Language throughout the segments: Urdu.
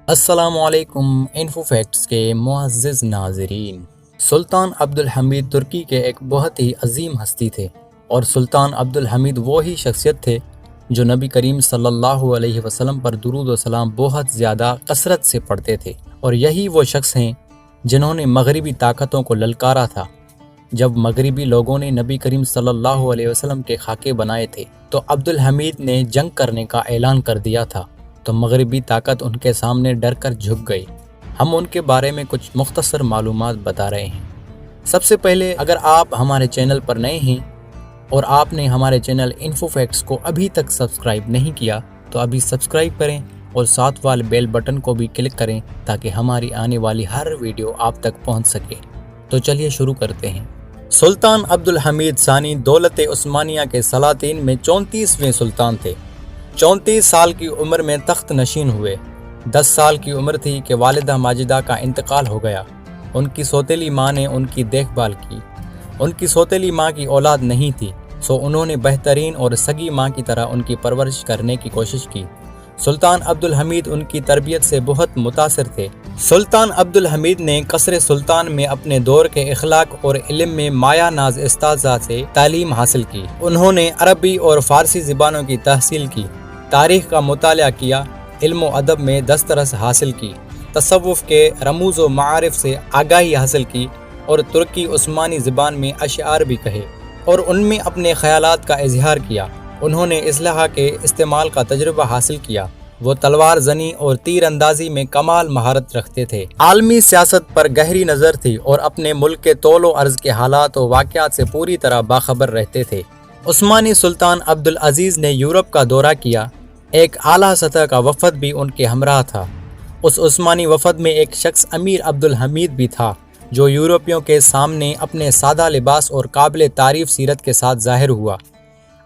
السلام علیکم انفو فیکٹس کے معزز ناظرین۔ سلطان عبدالحمید ترکی کے ایک بہت ہی عظیم ہستی تھے، اور سلطان عبدالحمید وہی شخصیت تھے جو نبی کریم صلی اللہ علیہ وسلم پر درود و سلام بہت زیادہ کثرت سے پڑھتے تھے، اور یہی وہ شخص ہیں جنہوں نے مغربی طاقتوں کو للکارا تھا۔ جب مغربی لوگوں نے نبی کریم صلی اللہ علیہ وسلم کے خاکے بنائے تھے تو عبدالحمید نے جنگ کرنے کا اعلان کر دیا تھا، تو مغربی طاقت ان کے سامنے ڈر کر جھک گئی۔ ہم ان کے بارے میں کچھ مختصر معلومات بتا رہے ہیں۔ سب سے پہلے، اگر آپ ہمارے چینل پر نئے ہیں اور آپ نے ہمارے چینل انفو فیکٹس کو ابھی تک سبسکرائب نہیں کیا تو ابھی سبسکرائب کریں اور ساتھ والے بیل بٹن کو بھی کلک کریں تاکہ ہماری آنے والی ہر ویڈیو آپ تک پہنچ سکے۔ تو چلیے شروع کرتے ہیں۔ سلطان عبدالحمید ثانی دولت عثمانیہ کے سلاطین میں 34ویں سلطان تھے۔ 34 سال کی عمر میں تخت نشین ہوئے۔ 10 سال کی عمر تھی کہ والدہ ماجدہ کا انتقال ہو گیا۔ ان کی سوتیلی ماں نے ان کی دیکھ بھال کی۔ ان کی سوتیلی ماں کی اولاد نہیں تھی، سو انہوں نے بہترین اور سگی ماں کی طرح ان کی پرورش کرنے کی کوشش کی۔ سلطان عبدالحمید ان کی تربیت سے بہت متاثر تھے۔ سلطان عبدالحمید نے قصر سلطان میں اپنے دور کے اخلاق اور علم میں مایہ ناز اساتذہ سے تعلیم حاصل کی۔ انہوں نے عربی اور فارسی زبانوں کی تحصیل کی، تاریخ کا مطالعہ کیا، علم و ادب میں دسترس حاصل کی، تصوف کے رموز و معارف سے آگاہی حاصل کی، اور ترکی عثمانی زبان میں اشعار بھی کہے اور ان میں اپنے خیالات کا اظہار کیا۔ انہوں نے اسلحہ کے استعمال کا تجربہ حاصل کیا۔ وہ تلوار زنی اور تیر اندازی میں کمال مہارت رکھتے تھے۔ عالمی سیاست پر گہری نظر تھی اور اپنے ملک کے طول و عرض کے حالات و واقعات سے پوری طرح باخبر رہتے تھے۔ عثمانی سلطان عبدالعزیز نے یورپ کا دورہ کیا۔ ایک اعلیٰ سطح کا وفد بھی ان کے ہمراہ تھا۔ اس عثمانی وفد میں ایک شخص امیر عبدالحمید بھی تھا، جو یورپیوں کے سامنے اپنے سادہ لباس اور قابل تعریف سیرت کے ساتھ ظاہر ہوا۔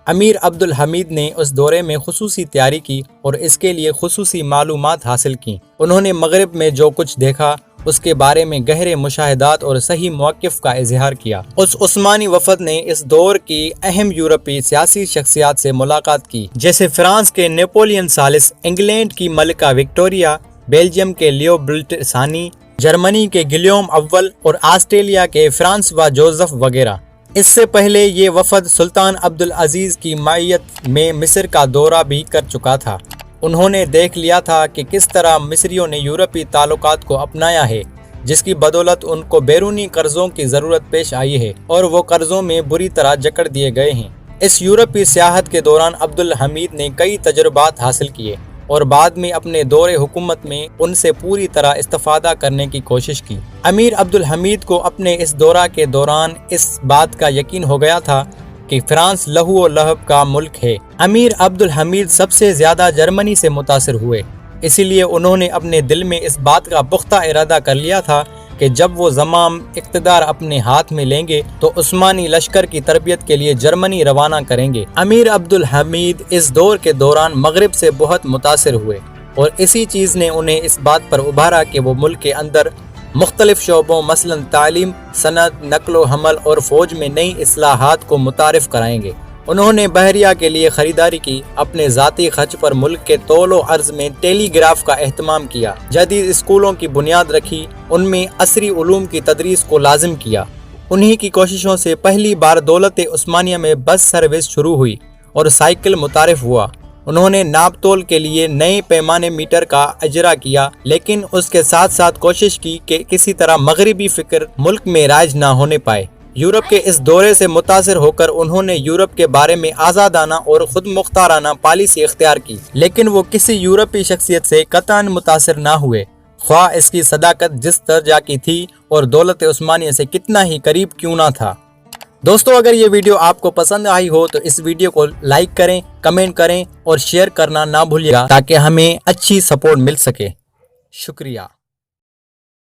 امیر عبدالحمید نے اس دورے میں خصوصی تیاری کی اور اس کے لیے خصوصی معلومات حاصل کیں۔ انہوں نے مغرب میں جو کچھ دیکھا اس کے بارے میں گہرے مشاہدات اور صحیح موقف کا اظہار کیا۔ اس عثمانی وفد نے اس دور کی اہم یورپی سیاسی شخصیات سے ملاقات کی، جیسے فرانس کے نیپولین ثالث، انگلینڈ کی ملکہ وکٹوریہ، بیلجیم کے لیوبولٹ ثانی، جرمنی کے گلیوم اول اور آسٹریلیا کے فرانسوا جوزف وغیرہ۔ اس سے پہلے یہ وفد سلطان عبدالعزیز کی معیت میں مصر کا دورہ بھی کر چکا تھا۔ انہوں نے دیکھ لیا تھا کہ کس طرح مصریوں نے یورپی تعلقات کو اپنایا ہے، جس کی بدولت ان کو بیرونی قرضوں کی ضرورت پیش آئی ہے اور وہ قرضوں میں بری طرح جکڑ دیے گئے ہیں۔ اس یورپی سیاحت کے دوران عبدالحمید نے کئی تجربات حاصل کیے اور بعد میں اپنے دور حکومت میں ان سے پوری طرح استفادہ کرنے کی کوشش کی۔ امیر عبدالحمید کو اپنے اس دورہ کے دوران اس بات کا یقین ہو گیا تھا کہ فرانس لہو و لہب کا ملک ہے۔ امیر عبدالحمید سب سے زیادہ جرمنی سے متاثر ہوئے، اسی لیے انہوں نے اپنے دل میں اس بات کا پختہ ارادہ کر لیا تھا کہ جب وہ زمام اقتدار اپنے ہاتھ میں لیں گے تو عثمانی لشکر کی تربیت کے لیے جرمنی روانہ کریں گے۔ امیر عبدالحمید اس دور کے دوران مغرب سے بہت متاثر ہوئے، اور اسی چیز نے انہیں اس بات پر ابھارا کہ وہ ملک کے اندر مختلف شعبوں مثلاً تعلیم، صنعت، نقل و حمل اور فوج میں نئی اصلاحات کو متعارف کرائیں گے۔ انہوں نے بحریہ کے لیے خریداری کی، اپنے ذاتی خرچ پر ملک کے طول و عرض میں ٹیلی گراف کا اہتمام کیا، جدید اسکولوں کی بنیاد رکھی، ان میں عصری علوم کی تدریس کو لازم کیا۔ انہی کی کوششوں سے پہلی بار دولت عثمانیہ میں بس سروس شروع ہوئی اور سائیکل متعارف ہوا۔ انہوں نے ناپ تول کے لیے نئے پیمانے میٹر کا اجرا کیا، لیکن اس کے ساتھ ساتھ کوشش کی کہ کسی طرح مغربی فکر ملک میں رائج نہ ہونے پائے۔ یورپ کے اس دورے سے متاثر ہو کر انہوں نے یورپ کے بارے میں آزادانہ اور خود مختارانہ پالیسی اختیار کی، لیکن وہ کسی یورپی شخصیت سے قطعاً متاثر نہ ہوئے، خواہ اس کی صداقت جس درجہ کی تھی اور دولت عثمانیہ سے کتنا ہی قریب کیوں نہ تھا۔ دوستو، اگر یہ ویڈیو آپ کو پسند آئی ہو تو اس ویڈیو کو لائک کریں، کمنٹ کریں اور شیئر کرنا نہ بھولیے گا تاکہ ہمیں اچھی سپورٹ مل سکے۔ شکریہ۔